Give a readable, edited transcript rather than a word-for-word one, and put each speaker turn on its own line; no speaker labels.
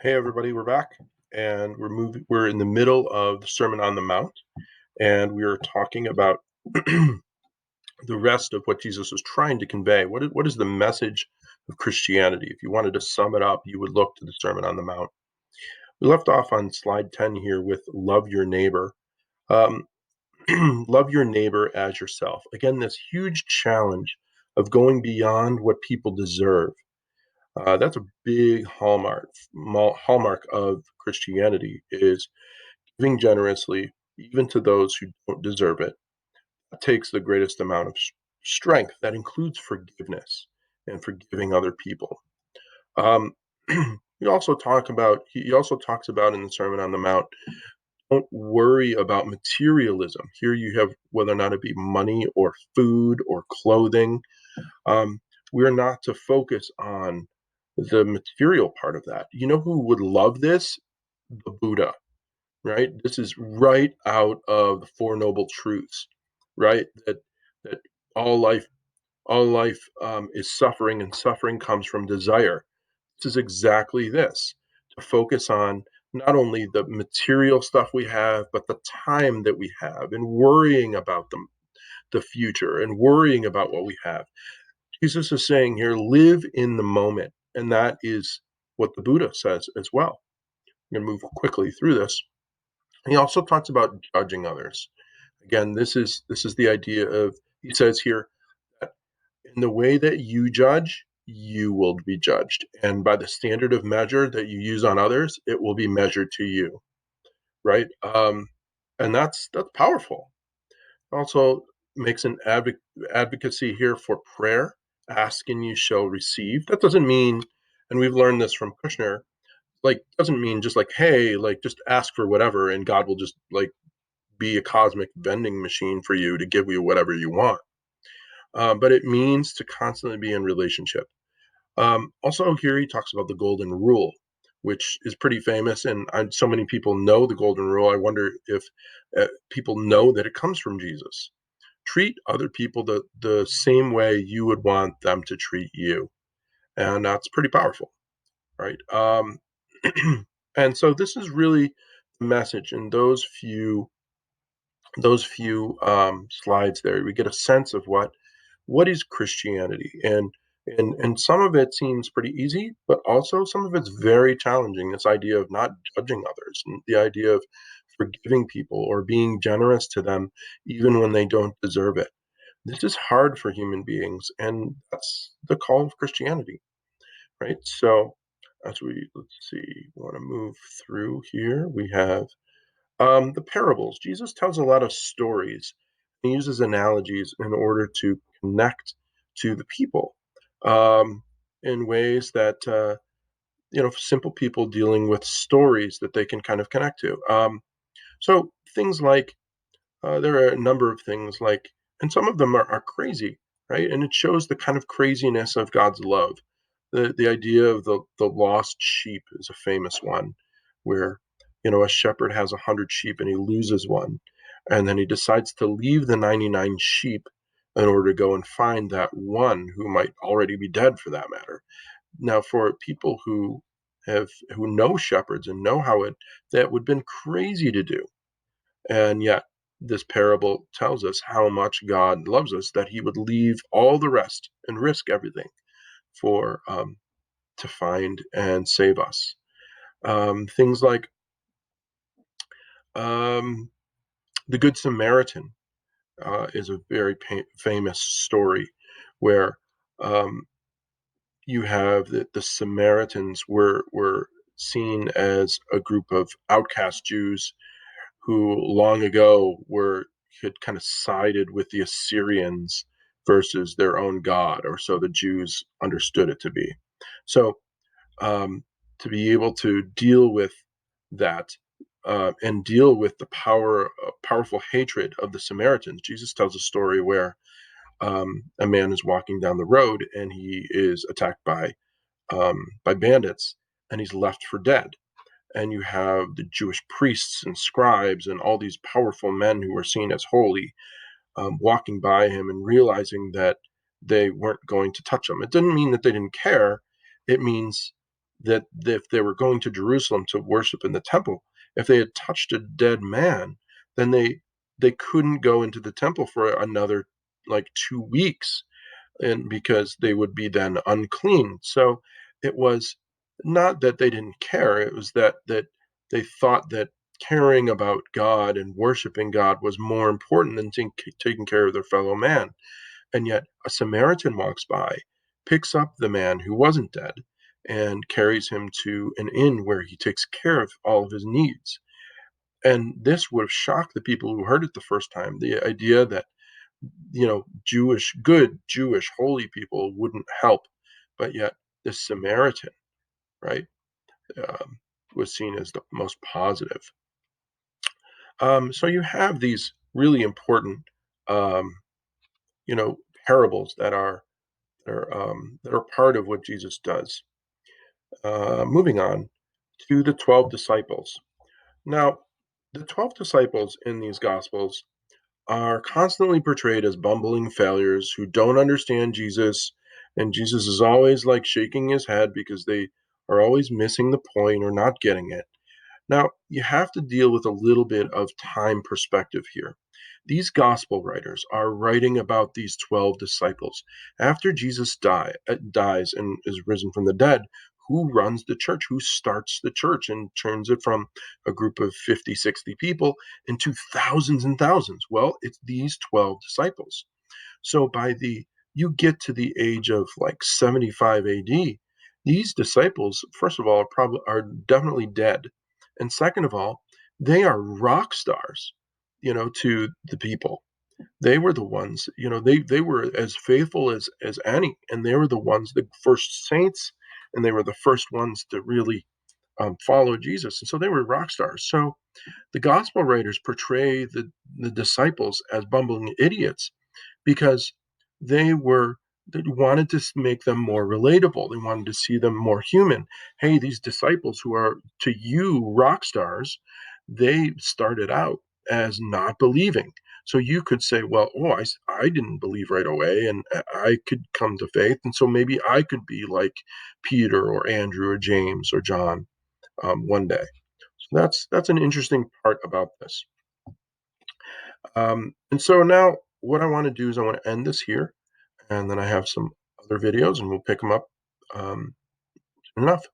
Hey everybody, we're back and we're in the middle of the Sermon on the Mount, and we are talking about the rest of what Jesus was trying to convey. What is the message of Christianity? If you wanted to sum it up, you would look to the Sermon on the Mount. We left off on slide 10 here with love your neighbor. Um, love your neighbor as yourself. Again, this huge challenge of going beyond what people deserve. That's a big hallmark of Christianity is giving generously, even to those who don't deserve it. That takes the greatest amount of strength. That includes forgiveness and forgiving other people. Um, he also talks about in the Sermon on the Mount, don't worry about materialism. Here you have whether or not it be money or food or clothing. Um, we are not to focus on the material part of that. You know who would love this? The Buddha, right? This is right out of the Four Noble Truths, right? That all life, all life is suffering, and suffering comes from desire. This is exactly this: to focus on not only the material stuff we have, but the time that we have, and worrying about the future, and worrying about what we have. Jesus is saying here, live in the moment, and that is what the Buddha says as well. I'm going to move quickly through this. He also talks about judging others. Again, this is the idea of, he says here that in the way that you judge, you will be judged, and by the standard of measure that you use on others, it will be measured to you, right? And that's powerful. Also makes an advocacy here for prayer. Ask and you shall receive. That doesn't mean, and we've learned this from Kushner, like doesn't mean just like, hey, like just ask for whatever and God will just like be a cosmic vending machine for you to give you whatever you want. But it means to constantly be in relationship. Also, here he talks about the golden rule, which is pretty famous, and so many people know the golden rule. I wonder if people know that it comes from Jesus. Treat other people the same way you would want them to treat you, and that's pretty powerful, right? And so this is really the message in those few slides there. We get a sense of what is Christianity, and some of it seems pretty easy, but also some of it's very challenging. This idea of not judging others, and the idea of forgiving people or being generous to them even when they don't deserve it. This is hard for human beings, and that's the call of Christianity, right? So, let's see, we want to move through here. We have the parables. Jesus tells a lot of stories. He uses analogies in order to connect to the people in ways that simple people dealing with stories that they can kind of connect to. So things like there are a number of things like, and some of them are crazy, right? And it shows the kind of craziness of God's love. The idea of the lost sheep is a famous one, where a shepherd has 100 sheep and he loses one, and then he decides to leave the 99 sheep in order to go and find that one who might already be dead, for that matter. Now, for people who know shepherds and know how that would have been crazy to do, and yet, this parable tells us how much God loves us, that he would leave all the rest and risk everything for to find and save us. Things like um, the Good Samaritan is a very famous story where um, you have the Samaritans were seen as a group of outcast Jews who long ago were had kind of sided with the Assyrians versus their own God, or so the Jews understood it to be. So to be able to deal with that and deal with the powerful hatred of the Samaritans, Jesus tells a story where a man is walking down the road and he is attacked by bandits, and he's left for dead, and you have the Jewish priests and scribes and all these powerful men who are seen as holy walking by him and realizing that they weren't going to touch him. It didn't mean that they didn't care. It means that if they were going to Jerusalem to worship in the temple, if they had touched a dead man, then they couldn't go into the temple for another like 2 weeks, and because they would be then unclean. So it was not that they didn't care; it was that they thought that caring about God and worshiping God was more important than taking care of their fellow man. And yet a Samaritan walks by, picks up the man who wasn't dead, and carries him to an inn where he takes care of all of his needs. And this would have shocked the people who heard it the first time. The idea that, good Jewish holy people wouldn't help, but yet this Samaritan, right, um, was seen as the most positive. So you have these really important, um, you know, parables that are part of what Jesus does. Moving on to the 12 disciples. Now, the 12 disciples in these Gospels are constantly portrayed as bumbling failures who don't understand Jesus, and Jesus is always like shaking his head because they are always missing the point or not getting it. Now, you have to deal with a little bit of time perspective here. These gospel writers are writing about these 12 disciples. After Jesus dies and is risen from the dead, who runs the church? Who starts the church and turns it from a group of 50, 60 people into thousands and thousands? Well, it's these 12 disciples. So by the you get to the age of like 75 AD, these disciples, first of all, are definitely dead. And second of all, they are rock stars, to the people. They were the ones, they were as faithful as any, and they were the ones, the first saints, and they were the first ones to really follow Jesus. And so they were rock stars. So the gospel writers portray the disciples as bumbling idiots because they were they wanted to make them more relatable. They wanted to see them more human. Hey, these disciples who are to you rock stars, they started out as not believing. So you could say, well, oh, I didn't believe right away, and I could come to faith, and so maybe I could be like Peter or Andrew or James or John one day. So that's an interesting part about this. And so now what I want to do is I want to end this here, and then I have some other videos, and we'll pick them up soon enough.